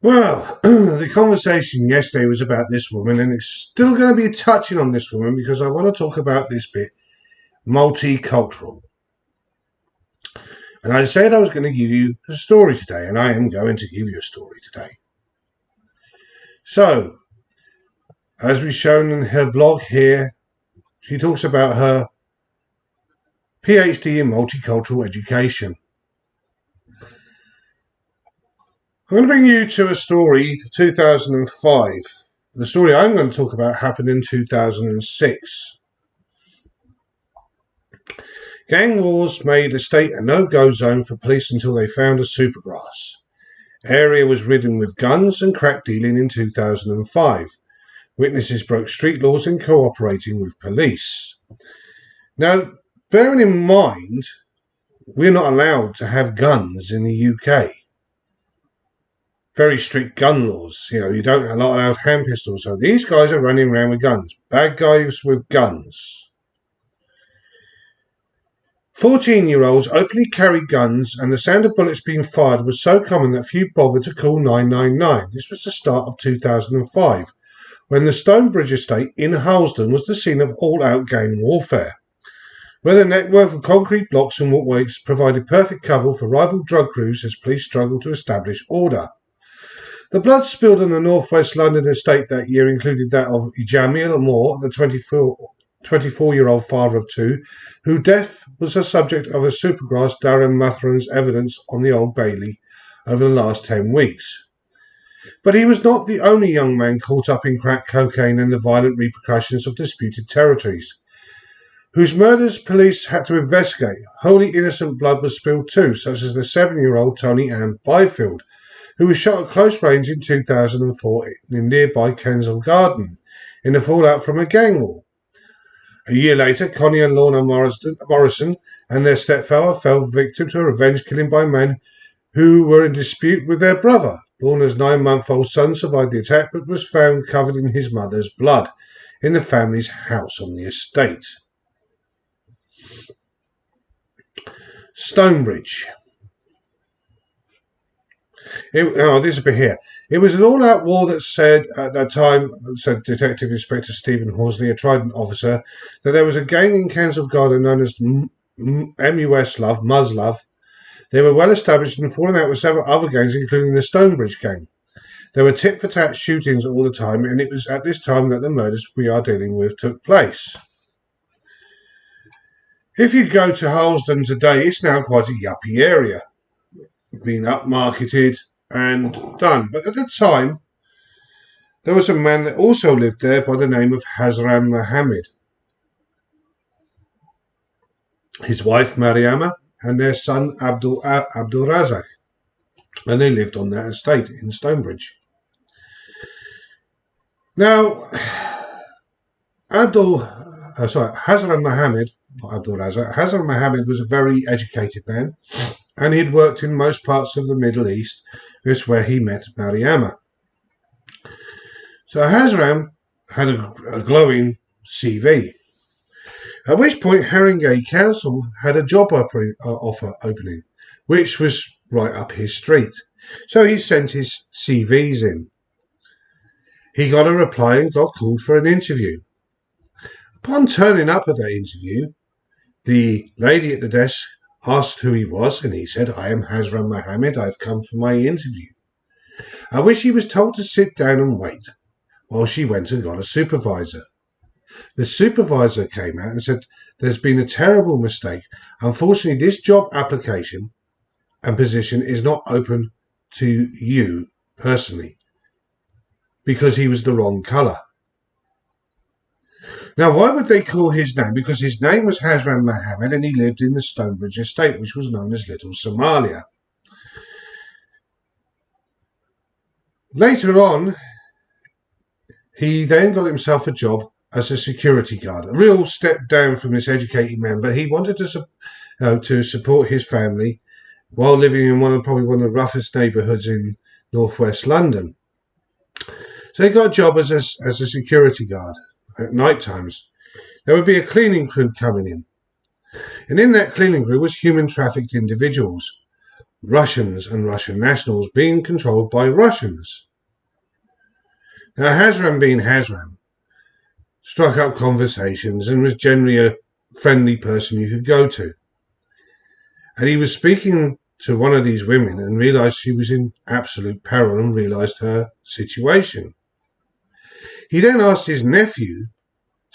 Well, the conversation yesterday was about this woman, and it's still going to be touching on this woman because I want to talk about this bit multicultural. And I said I was going to give you a story today, and I am going to give you a story today. So, as we've shown in her blog here, she talks about her PhD in multicultural education. I'm going to bring you to a story, 2005. The story I'm going to talk about happened in 2006. Gang wars made the state a no-go zone for police until they found a supergrass. Area was ridden with guns and crack dealing in 2005. Witnesses broke street laws in cooperating with police. Now, bearing in mind, we're not allowed to have guns in the UK. Very strict gun laws. You don't allow hand pistols. So these guys are running around with guns. Bad guys with guns. 14-year-olds openly carried guns, and the sound of bullets being fired was so common that few bothered to call 999. This was the start of 2005, when the Stonebridge estate in Harlesden was the scene of all-out gang warfare, where the network of concrete blocks and walkways provided perfect cover for rival drug crews as police struggled to establish order. The blood spilled on the northwest London estate that year included that of Jamil Moore, the 24-year-old father of two, whose death was the subject of a supergrass Darren Mathern's evidence on the Old Bailey over the last 10 weeks. But he was not the only young man caught up in crack cocaine and the violent repercussions of disputed territories, whose murders police had to investigate. Wholly innocent blood was spilled too, such as the 7-year-old Tony Ann Byfield, who was shot at close range in 2004 in nearby Kensal Garden in the fallout from a gang war. A year later, Connie and Lorna Morrison and their stepfather fell victim to a revenge killing by men who were in dispute with their brother. Lorna's 9-month-old son survived the attack but was found covered in his mother's blood in the family's house on the estate. Stonebridge. This a bit here. It was an all-out war that said, at that time, said Detective Inspector Stephen Horsley, a Trident officer, that there was a gang in Kensal Garden known as Muslove. They were well established and falling out with several other gangs, including the Stonebridge gang. There were tit-for-tat shootings all the time, and it was at this time that the murders we are dealing with took place. If you go to Harlesden today, it's now quite a yuppie area, been upmarketed and done. But at the time, there was a man that also lived there by the name of Hazram Mohammed. His wife Mariama and their son Abdul Razak, and they lived on that estate in Stonebridge. Now, Hazram Mohammed, not Abdul Razak, Hazram Mohammed was a very educated man, and he'd worked in most parts of the Middle East. That's where he met Mariama. So Hazram had a glowing CV, at which point Haringey Council had a job offer opening, which was right up his street. So he sent his CVs in. He got a reply and got called for an interview. Upon turning up at that interview, the lady at the desk asked who he was, and he said, "I am Hazram Mohammed. I've come for my interview." At which he was told to sit down and wait, while she went and got a supervisor. The supervisor came out and said, "There's been a terrible mistake. Unfortunately, this job application and position is not open to you personally, because he was the wrong colour." Now, why would they call his name? Because his name was Hazram Mohammed and he lived in the Stonebridge estate, which was known as Little Somalia. Later on, he then got himself a job as a security guard, a real step down from this educated man, but he wanted to support his family while living in probably one of the roughest neighbourhoods in northwest London. So he got a job as a security guard. At night times, there would be a cleaning crew coming in. And in that cleaning crew was human trafficked individuals, Russians and Russian nationals being controlled by Russians. Now, Hazram being Hazram, struck up conversations and was generally a friendly person you could go to. And he was speaking to one of these women and realised she was in absolute peril and realised her situation. He then asked his nephew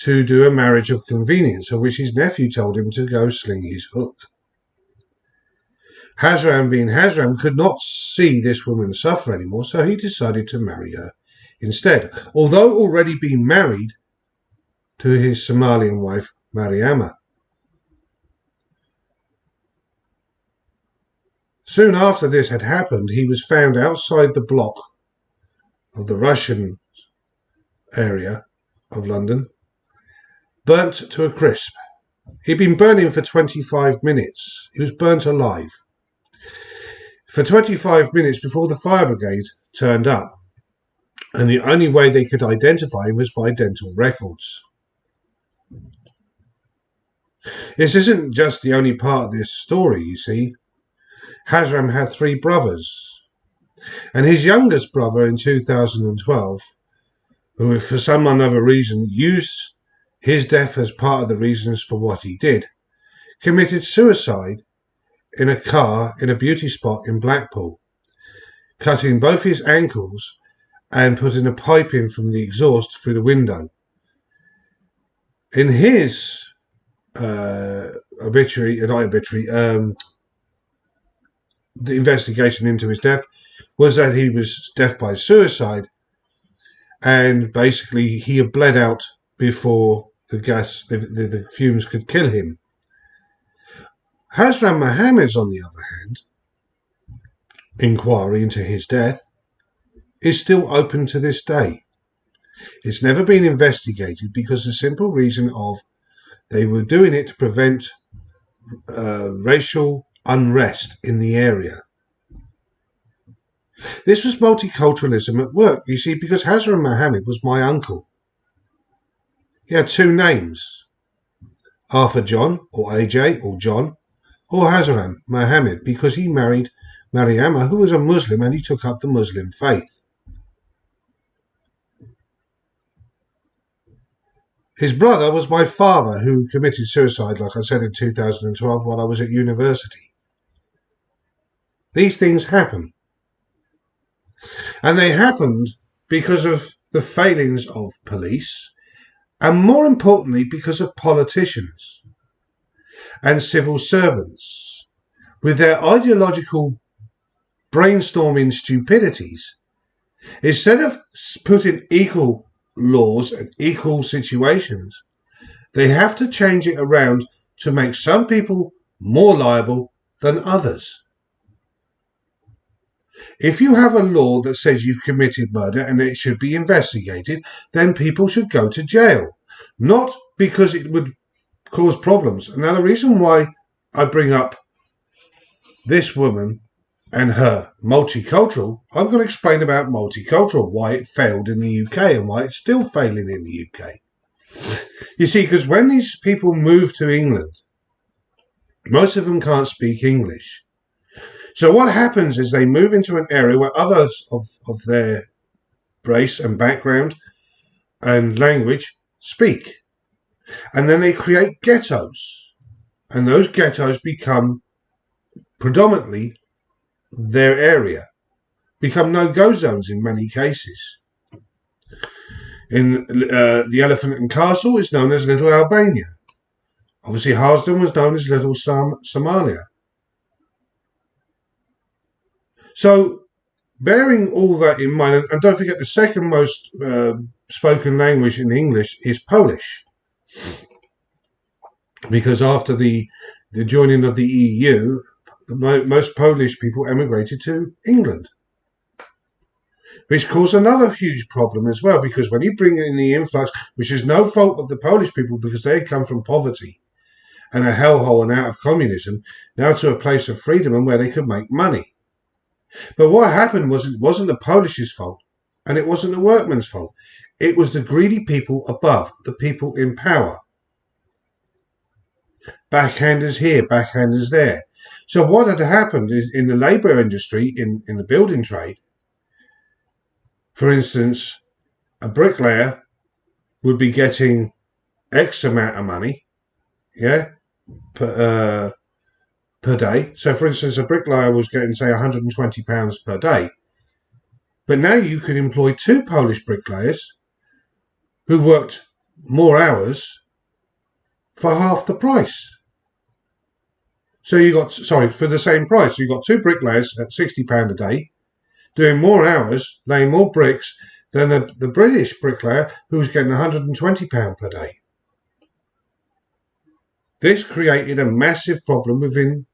to do a marriage of convenience, of which his nephew told him to go sling his hook. Hazram being Hazram could not see this woman suffer anymore, so he decided to marry her instead, although already been married to his Somalian wife, Mariama. Soon after this had happened, he was found outside the block of the Russian area of London, burnt to a crisp. He'd been burning for 25 minutes. He was burnt alive for 25 minutes before the fire brigade turned up, and the only way they could identify him was by dental records. This isn't just the only part of this story, you see. Hazram had 3 brothers, and his youngest brother in 2012, who for some other reason used his death as part of the reasons for what he did, committed suicide in a car in a beauty spot in Blackpool, cutting both his ankles and putting a pipe in from the exhaust through the window. In his the investigation into his death was that he was death by suicide, and basically he had bled out before the fumes could kill him. Hazram Mohammed's, on the other hand, inquiry into his death is still open to this day. It's never been investigated because the simple reason of they were doing it to prevent racial unrest in the area. This was multiculturalism at work, you see, because Hazram Mohammed was my uncle. He had 2 names, Arthur John, or AJ, or John, or Hazram Mohammed, because he married Mariama, who was a Muslim, and he took up the Muslim faith. His brother was my father, who committed suicide, like I said, in 2012 while I was at university. These things happen. And they happened because of the failings of police, and more importantly, because of politicians and civil servants with their ideological brainstorming stupidities. Instead of putting equal laws and equal situations, they have to change it around to make some people more liable than others. If you have a law that says you've committed murder and it should be investigated, then people should go to jail. Not because it would cause problems. And now the reason why I bring up this woman and her multicultural, I'm going to explain about multicultural, why it failed in the UK and why it's still failing in the UK. You see, because when these people move to England, most of them can't speak English. So what happens is they move into an area where others of their race and background and language speak. And then they create ghettos. And those ghettos become predominantly their area, become no-go zones in many cases. In the Elephant and Castle is known as Little Albania. Obviously, Harsden was known as Little Somalia. So, bearing all that in mind, and don't forget the second most spoken language in English is Polish. Because after the joining of the EU, most Polish people emigrated to England. Which caused another huge problem as well, because when you bring in the influx, which is no fault of the Polish people because they had come from poverty and a hellhole and out of communism, now to a place of freedom and where they could make money. But what happened was it wasn't the Polish's fault, and it wasn't the workmen's fault. It was the greedy people above, the people in power. Backhanders here, backhanders there. So what had happened is in the labour industry, in the building trade, for instance, a bricklayer would be getting X amount of money, yeah, per day. So, for instance, a bricklayer was getting, say, £120 per day. But now you could employ 2 Polish bricklayers who worked more hours for half the price. So for the same price. So you got 2 bricklayers at £60 a day, doing more hours, laying more bricks than the British bricklayer who was getting £120 per day. This created a massive problem within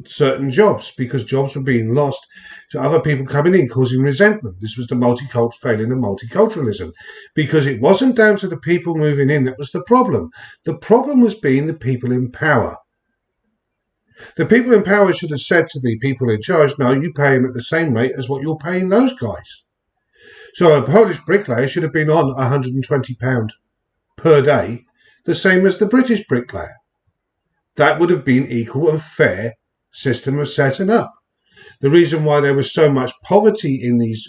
certain jobs because jobs were being lost to other people coming in, causing resentment. This was the failing of multiculturalism, because it wasn't down to the people moving in that was the problem. The problem was being the people in power. The people in power should have said to the people in charge, no, you pay them at the same rate as what you're paying those guys. So a Polish bricklayer should have been on £120 per day, the same as the British bricklayer. That would have been equal and fair system of setting up. The reason why there was so much poverty in these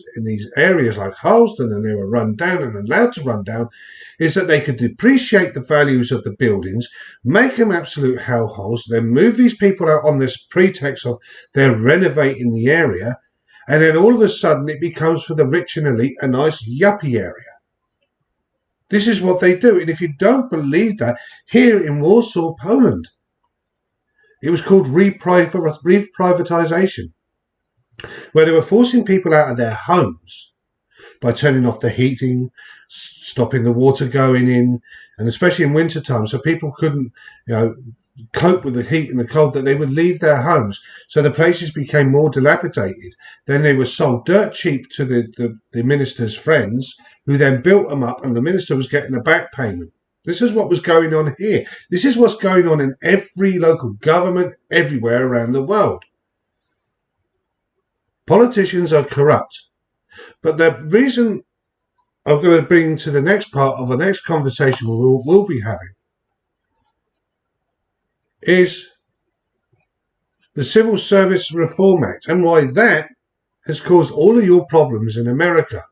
areas like Harlesden, and they were run down and allowed to run down, is that they could depreciate the values of the buildings, make them absolute hellholes, then move these people out on this pretext of they're renovating the area, and then all of a sudden it becomes for the rich and elite a nice yuppie area. This is what they do. And if you don't believe that, here in Warsaw, Poland, it was called reprivatization, where they were forcing people out of their homes by turning off the heating, stopping the water going in, and especially in wintertime, so people couldn't, cope with the heat and the cold, that they would leave their homes. So the places became more dilapidated. Then they were sold dirt cheap to the minister's friends, who then built them up, and the minister was getting a back payment. This is what was going on here. This is what's going on in every local government everywhere around the world. Politicians are corrupt. But the reason I'm going to bring to the next part of the next conversation we'll be having is the Civil Service Reform Act, and why that has caused all of your problems in America.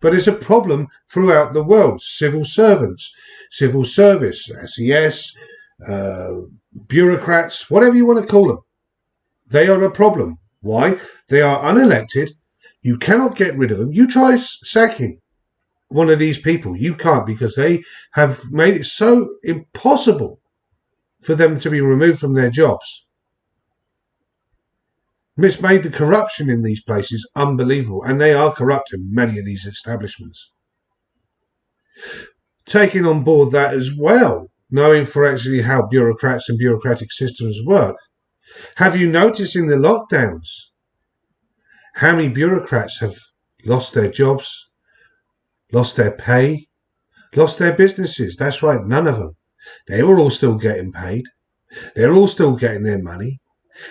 But it's a problem throughout the world. Civil servants, civil service, SES, bureaucrats, whatever you want to call them. They are a problem. Why? They are unelected. You cannot get rid of them. You try sacking one of these people. You can't, because they have made it so impossible for them to be removed from their jobs. It's made the corruption in these places unbelievable, and they are corrupt in many of these establishments. Taking on board that as well, knowing for actually how bureaucrats and bureaucratic systems work, have you noticed in the lockdowns how many bureaucrats have lost their jobs, lost their pay, lost their businesses? That's right, none of them. They were all still getting paid. They're all still getting their money.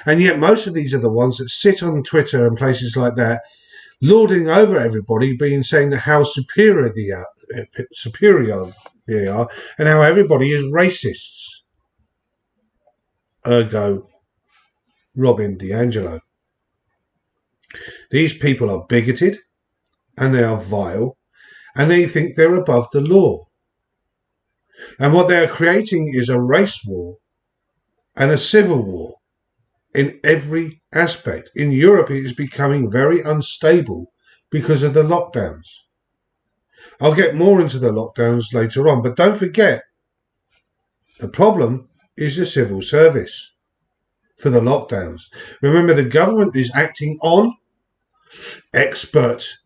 And yet most of these are the ones that sit on Twitter and places like that, lording over everybody, saying that how superior they are, and how everybody is racists. Ergo, Robin DiAngelo. These people are bigoted, and they are vile, and they think they're above the law. And what they are creating is a race war and a civil war in every aspect. In Europe, it is becoming very unstable because of the lockdowns. I'll get more into the lockdowns later on, but don't forget, the problem is the civil service for the lockdowns. Remember, the government is acting on expert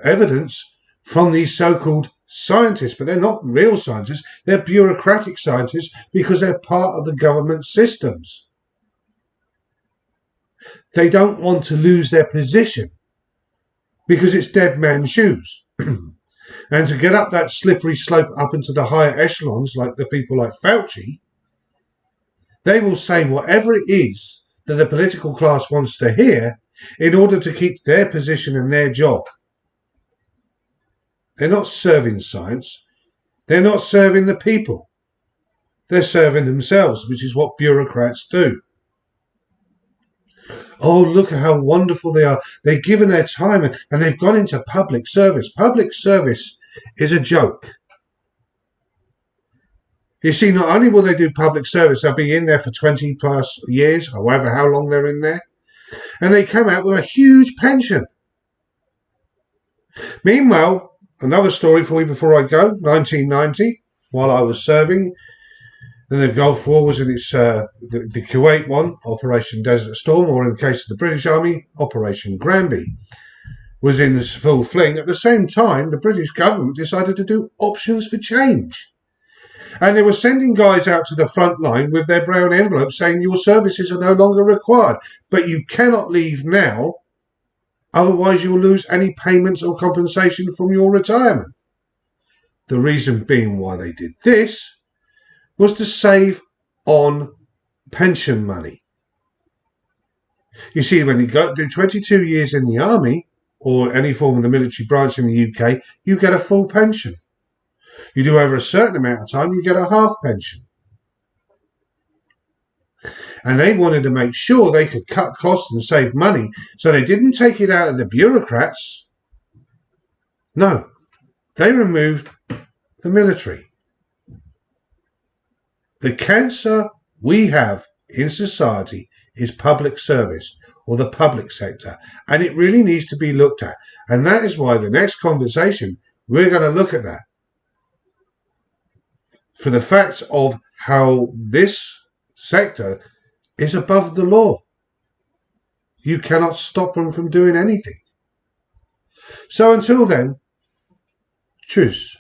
evidence from these so-called scientists, but they're not real scientists. They're bureaucratic scientists because they're part of the government systems. They don't want to lose their position because it's dead man's shoes. And to get up that slippery slope up into the higher echelons, like the people like Fauci, they will say whatever it is that the political class wants to hear in order to keep their position and their job. They're not serving science. They're not serving the people. They're serving themselves, which is what bureaucrats do. Oh, look at how wonderful they are. They've given their time and they've gone into public service. Public service is a joke. You see, not only will they do public service, they'll be in there for 20 plus years, however how long they're in there, and they come out with a huge pension. Meanwhile, another story for you before I go, 1990, while I was serving, and the Gulf War was in its, the Kuwait one, Operation Desert Storm, or in the case of the British Army, Operation Granby, was in this full fling. At the same time, the British government decided to do options for change. And they were sending guys out to the front line with their brown envelopes saying your services are no longer required, but you cannot leave now, otherwise you'll lose any payments or compensation from your retirement. The reason being why they did this was to save on pension money. You see, when you do 22 years in the army or any form of the military branch in the UK, you get a full pension. You do over a certain amount of time, you get a half pension. And they wanted to make sure they could cut costs and save money, so they didn't take it out of the bureaucrats. No, they removed the military. The cancer we have in society is public service, or the public sector, and it really needs to be looked at. And that is why the next conversation, we're going to look at that. For the fact of how this sector is above the law. You cannot stop them from doing anything. So until then, tschüss.